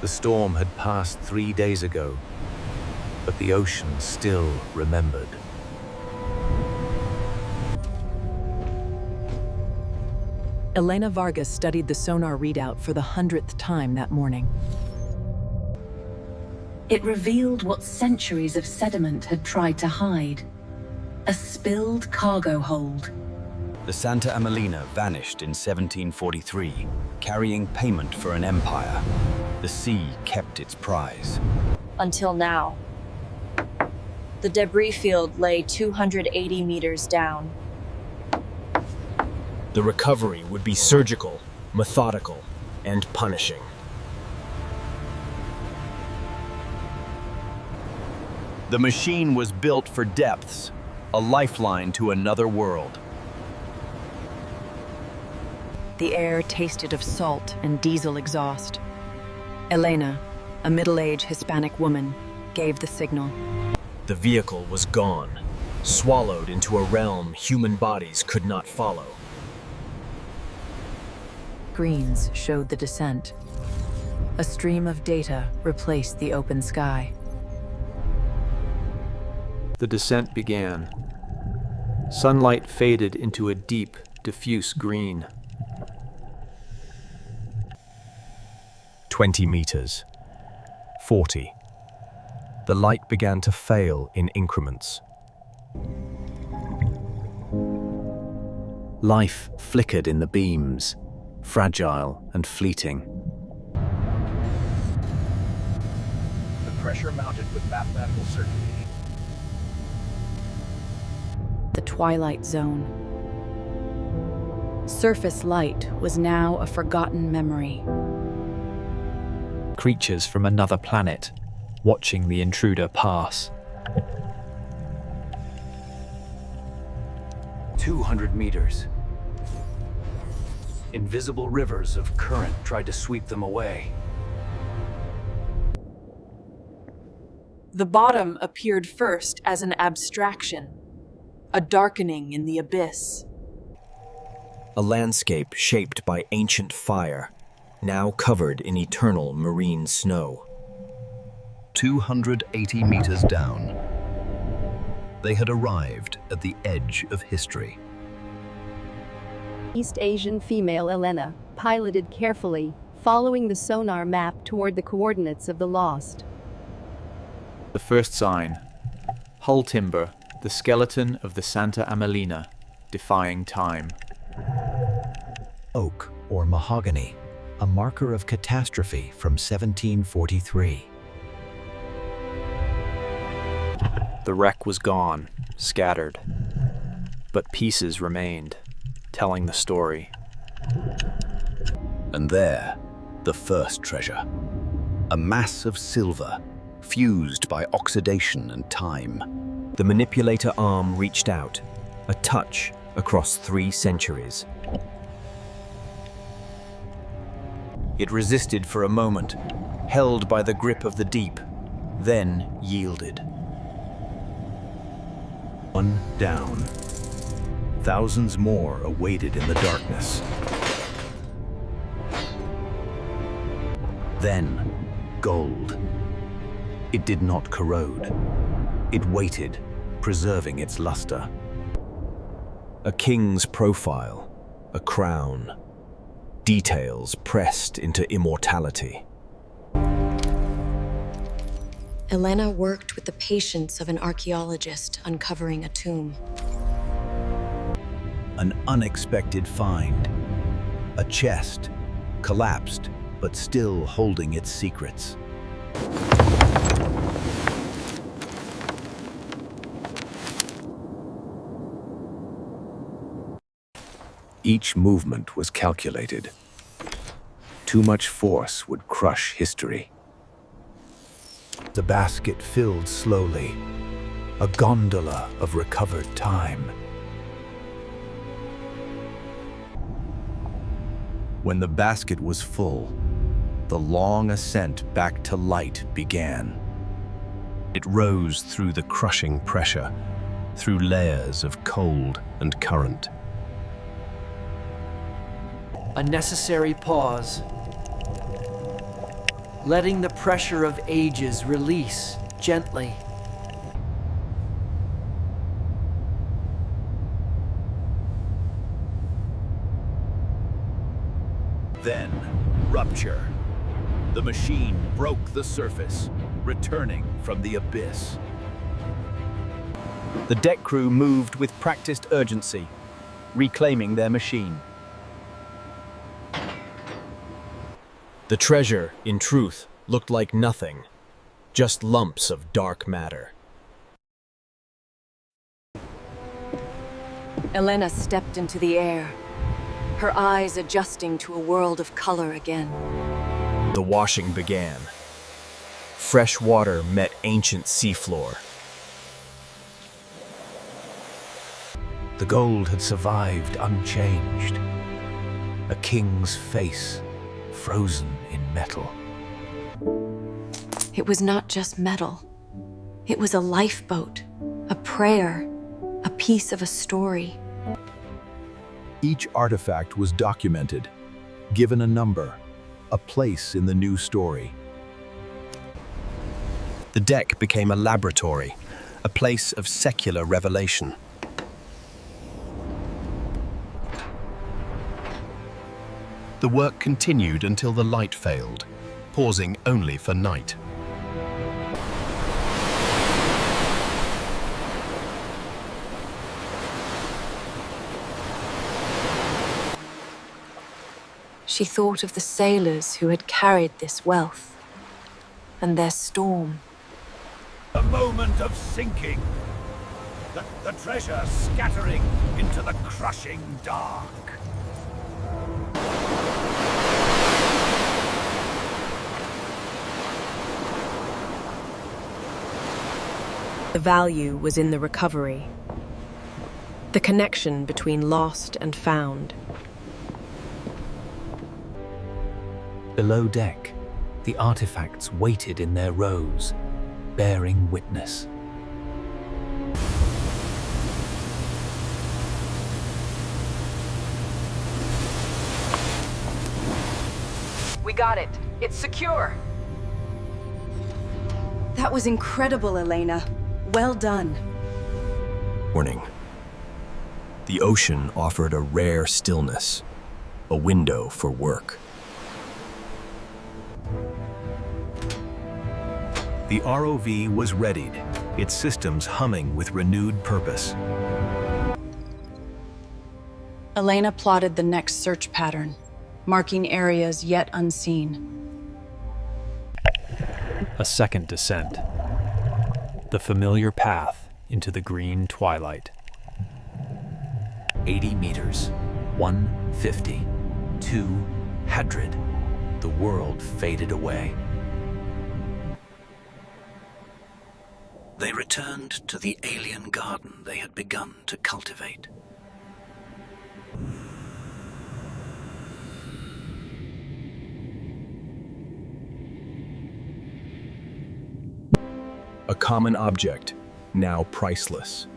The storm had passed 3 days ago, but the ocean still remembered. Elena Vargas studied the sonar readout for the 100th time that morning. It revealed what centuries of sediment had tried to hide. A spilled cargo hold. The Santa Amelina vanished in 1743, carrying payment for an empire. The sea kept its prize. Until now. The debris field lay 280 meters down. The recovery would be surgical, methodical, and punishing. The machine was built for depths, a lifeline to another world. The air tasted of salt and diesel exhaust. Elena, a middle-aged Hispanic woman, gave the signal. The vehicle was gone, swallowed into a realm human bodies could not follow. Screens showed the descent. A stream of data replaced the open sky. The descent began. Sunlight faded into a deep, diffuse green. 20 meters. 40. The light began to fail in increments. Life flickered in the beams, fragile and fleeting. The pressure mounted with mathematical certainty. The twilight zone. Surface light was now a forgotten memory. Creatures from another planet, watching the intruder pass. 200 meters. Invisible rivers of current tried to sweep them away. The bottom appeared first as an abstraction, a darkening in the abyss. A landscape shaped by ancient fire, now covered in eternal marine snow. 280 meters down, they had arrived at the edge of history. East Asian female Elena piloted carefully, following the sonar map toward the coordinates of the lost. The first sign. Hull timber, the skeleton of the Santa Amelina, defying time. Oak or mahogany, a marker of catastrophe from 1743. The wreck was gone, scattered, but pieces remained, telling the story. And there, the first treasure. A mass of silver, fused by oxidation and time. The manipulator arm reached out, a touch across 3 centuries. It resisted for a moment, held by the grip of the deep, then yielded. One down. Thousands more awaited in the darkness. Then, gold. It did not corrode. It waited, preserving its luster. A king's profile, a crown. Details pressed into immortality. Elena worked with the patience of an archaeologist uncovering a tomb. An unexpected find. A chest, collapsed, but still holding its secrets. Each movement was calculated. Too much force would crush history. The basket filled slowly, a gondola of recovered time. When the basket was full, the long ascent back to light began. It rose through the crushing pressure, through layers of cold and current. A necessary pause. letting the pressure of ages release gently. Then, rupture. The machine broke the surface, returning from the abyss. The deck crew moved with practiced urgency, reclaiming their machine. The treasure, in truth, looked like nothing, just lumps of dark matter. Elena stepped into the air, her eyes adjusting to a world of color again. The washing began. Fresh water met ancient seafloor. The gold had survived unchanged. A king's face, frozen in metal. It was not just metal. It was a lifeboat, a prayer, a piece of a story. Each artifact was documented, given a number, a place in the new story. The deck became a laboratory, a place of secular revelation. The work continued until the light failed, pausing only for night. She thought of the sailors who had carried this wealth, and their storm. A moment of sinking. The treasure scattering into the crushing dark. The value was in the recovery, the connection between lost and found. Below deck, the artifacts waited in their rows, bearing witness. We got it. It's secure. That was incredible, Elena. Well done. Warning. The ocean offered a rare stillness, a window for work. The ROV was readied, its systems humming with renewed purpose. Elena plotted the next search pattern, marking areas yet unseen. A second descent. The familiar path into the green twilight. 80 meters, 150, 200. The world faded away. They returned to the alien garden they had begun to cultivate. A common object, now priceless.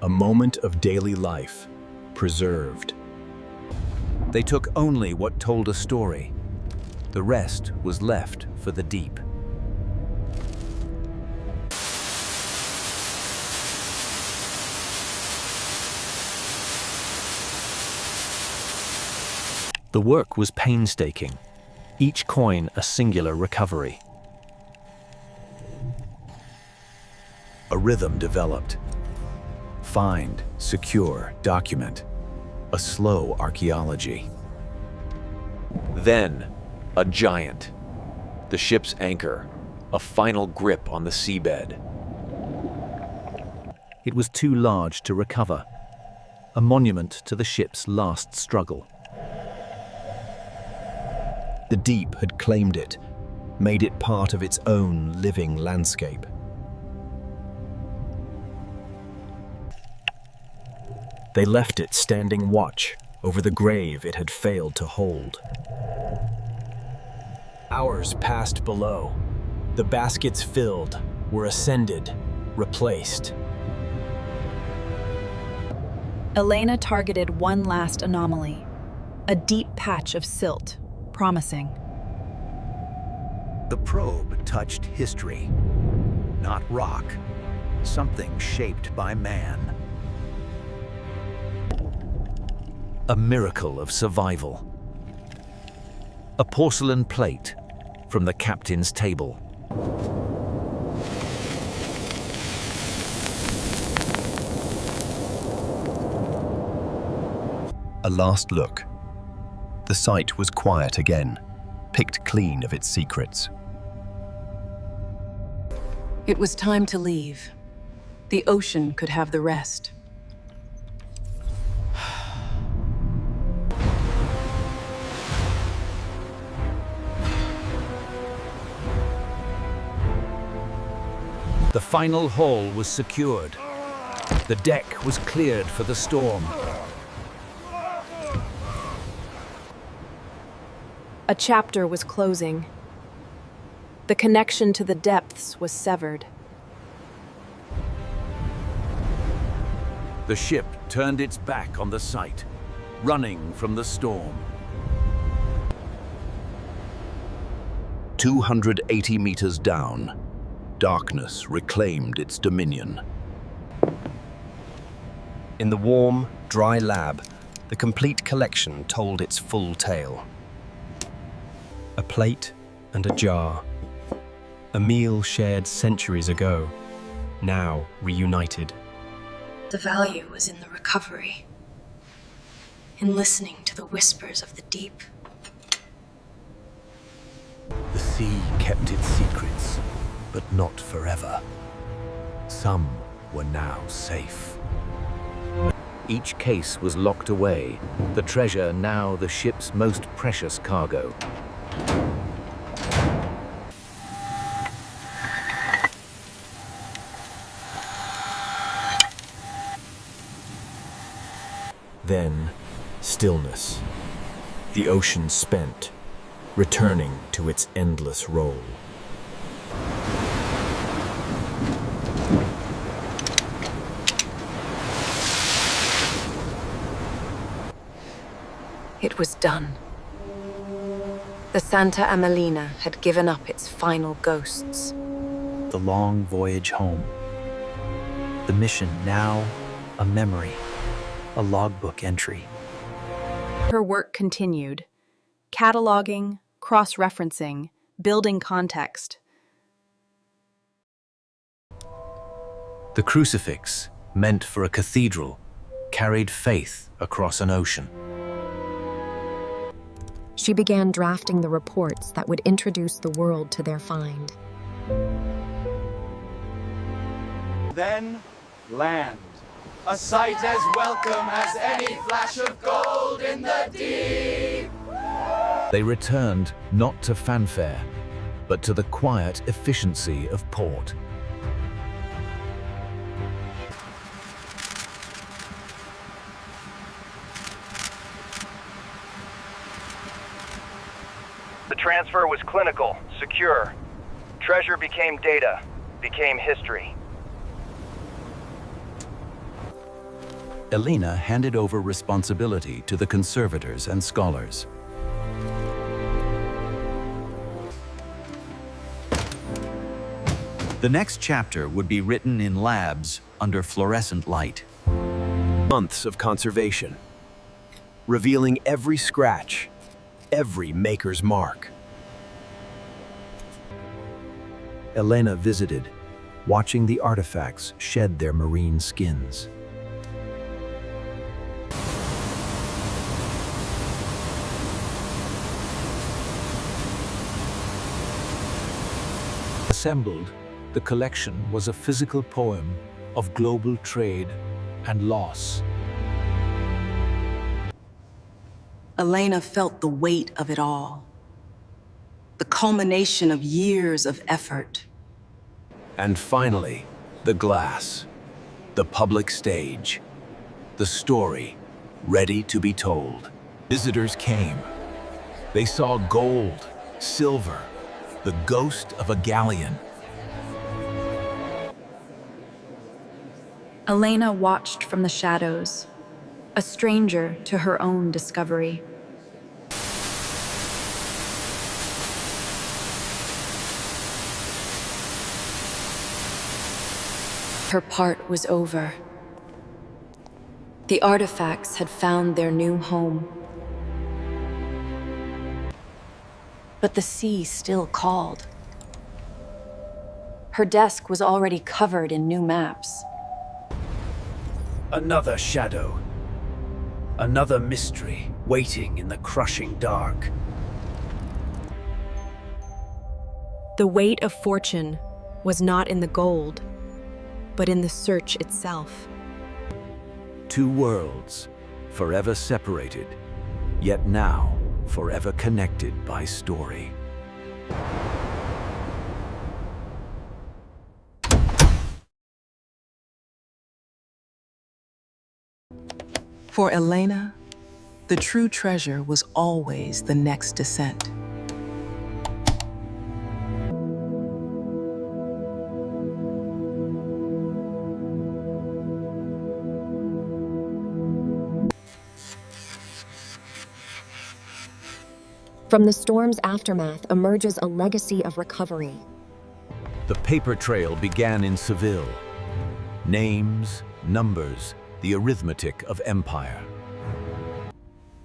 A moment of daily life, preserved. They took only what told a story. The rest was left for the deep. The work was painstaking, each coin a singular recovery. A rhythm developed. Find, secure, document. A slow archaeology. Then, a giant. The ship's anchor, a final grip on the seabed. It was too large to recover, a monument to the ship's last struggle. The deep had claimed it, made it part of its own living landscape. They left it standing watch over the grave it had failed to hold. Hours passed below. The baskets filled, were ascended, replaced. Elena targeted one last anomaly, a deep patch of silt, promising. The probe touched history, not rock, something shaped by man. A miracle of survival. A porcelain plate from the captain's table. A last look. The site was quiet again, picked clean of its secrets. It was time to leave. The ocean could have the rest. The final haul was secured. The deck was cleared for the storm. A chapter was closing. The connection to the depths was severed. The ship turned its back on the site, running from the storm. 280 meters down, darkness reclaimed its dominion. In the warm, dry lab, the complete collection told its full tale. A plate and a jar. A meal shared centuries ago, now reunited. The value was in the recovery, in listening to the whispers of the deep. The sea kept its secrets, but not forever. Some were now safe. Each case was locked away, the treasure now the ship's most precious cargo. Then, stillness. The ocean spent, returning to its endless roll. It was done. The Santa Amelina had given up its final ghosts. The long voyage home. The mission now a memory, a logbook entry. Her work continued, cataloging, cross-referencing, building context. The crucifix, meant for a cathedral, carried faith across an ocean. She began drafting the reports that would introduce the world to their find. Then, land. A sight as welcome as any flash of gold in the deep. They returned not to fanfare, but to the quiet efficiency of port. The transfer was clinical, secure. Treasure became data, became history. Elena handed over responsibility to the conservators and scholars. The next chapter would be written in labs under fluorescent light. Months of conservation, revealing every scratch, every maker's mark. Elena visited, watching the artifacts shed their marine skins. Assembled, the collection was a physical poem of global trade and loss. Elena felt the weight of it all. The culmination of years of effort. And finally, the glass, the public stage, the story ready to be told. Visitors came. They saw gold, silver, the ghost of a galleon. Elena watched from the shadows, a stranger to her own discovery. Her part was over. The artifacts had found their new home. But the sea still called. Her desk was already covered in new maps. Another shadow. Another mystery waiting in the crushing dark. The weight of fortune was not in the gold, but in the search itself. Two worlds, forever separated, yet now forever connected by story. For Elena, the true treasure was always the next descent. From the storm's aftermath emerges a legacy of recovery. The paper trail began in Seville. Names, numbers, the arithmetic of empire.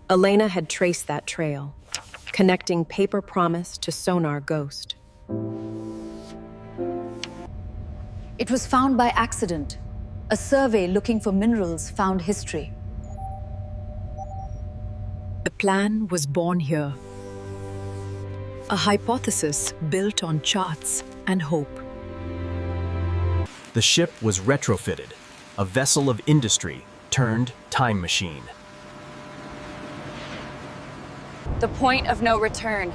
Elena had traced that trail, connecting paper promise to sonar ghost. It was found by accident. A survey looking for minerals found history. The plan was born here. A hypothesis built on charts and hope. The ship was retrofitted, a vessel of industry turned time machine. The point of no return.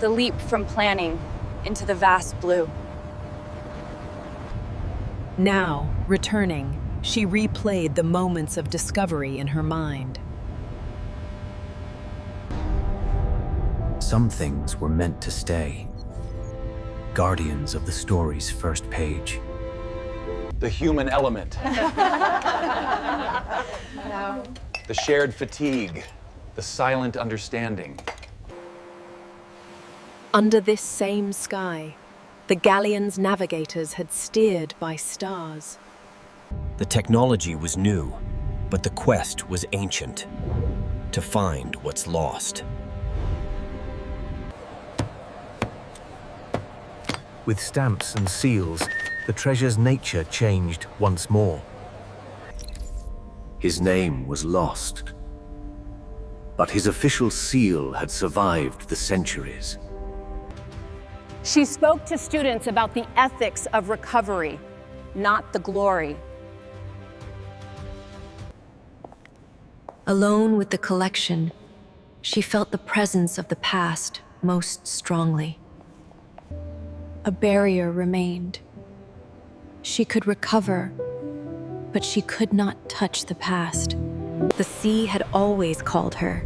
The leap from planning into the vast blue. Now, returning, she replayed the moments of discovery in her mind. Some things were meant to stay. Guardians of the story's first page. The human element. The shared fatigue. The silent understanding. Under this same sky, the galleon's navigators had steered by stars. The technology was new, but the quest was ancient. To find what's lost. With stamps and seals, the treasure's nature changed once more. His name was lost, but his official seal had survived the centuries. She spoke to students about the ethics of recovery, not the glory. Alone with the collection, she felt the presence of the past most strongly. A barrier remained. She could recover, but she could not touch the past. The sea had always called her.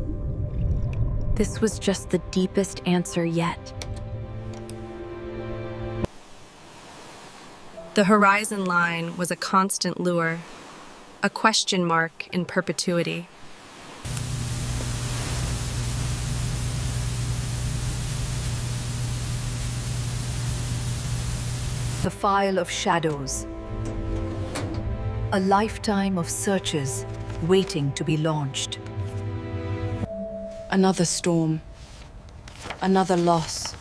This was just the deepest answer yet. The horizon line was a constant lure, a question mark in perpetuity. The file of shadows. A lifetime of searches waiting to be launched. Another storm. Another loss.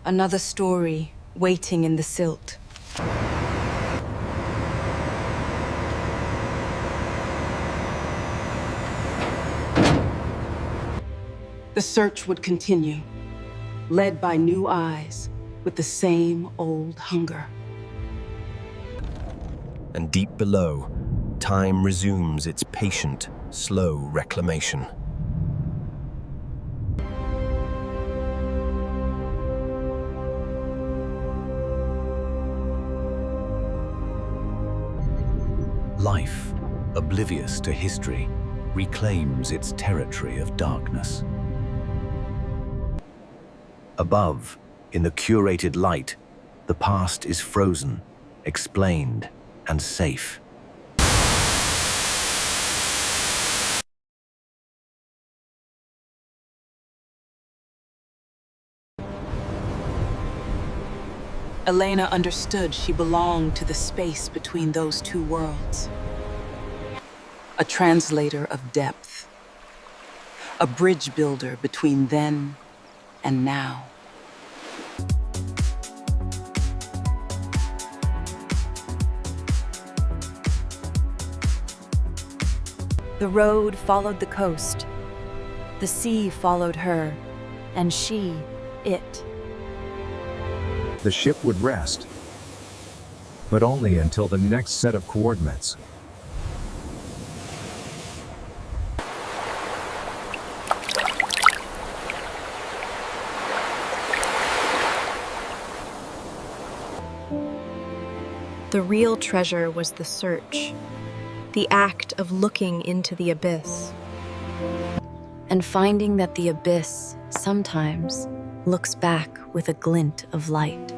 Another story waiting in the silt. The search would continue, led by new eyes, with the same old hunger. And deep below, time resumes its patient, slow reclamation. Life, oblivious to history, reclaims its territory of darkness. Above, in the curated light, the past is frozen, explained, and safe. Elena understood she belonged to the space between those two worlds. A translator of depth. A bridge builder between then and now. The road followed the coast. The sea followed her, and she, it. The ship would rest, but only until the next set of coordinates. The real treasure was the search, the act of looking into the abyss. And finding that the abyss sometimes looks back with a glint of light.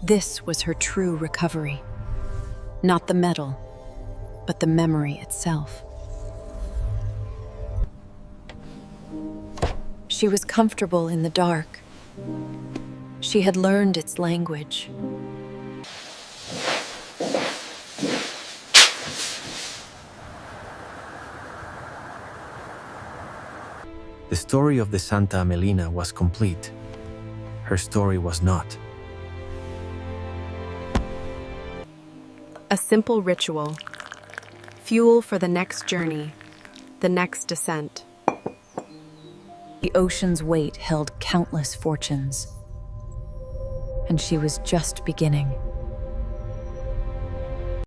This was her true recovery. Not the metal, but the memory itself. She was comfortable in the dark. She had learned its language. The story of the Santa Amelina was complete. Her story was not. A simple ritual, fuel for the next journey, the next descent. The ocean's weight held countless fortunes, and she was just beginning.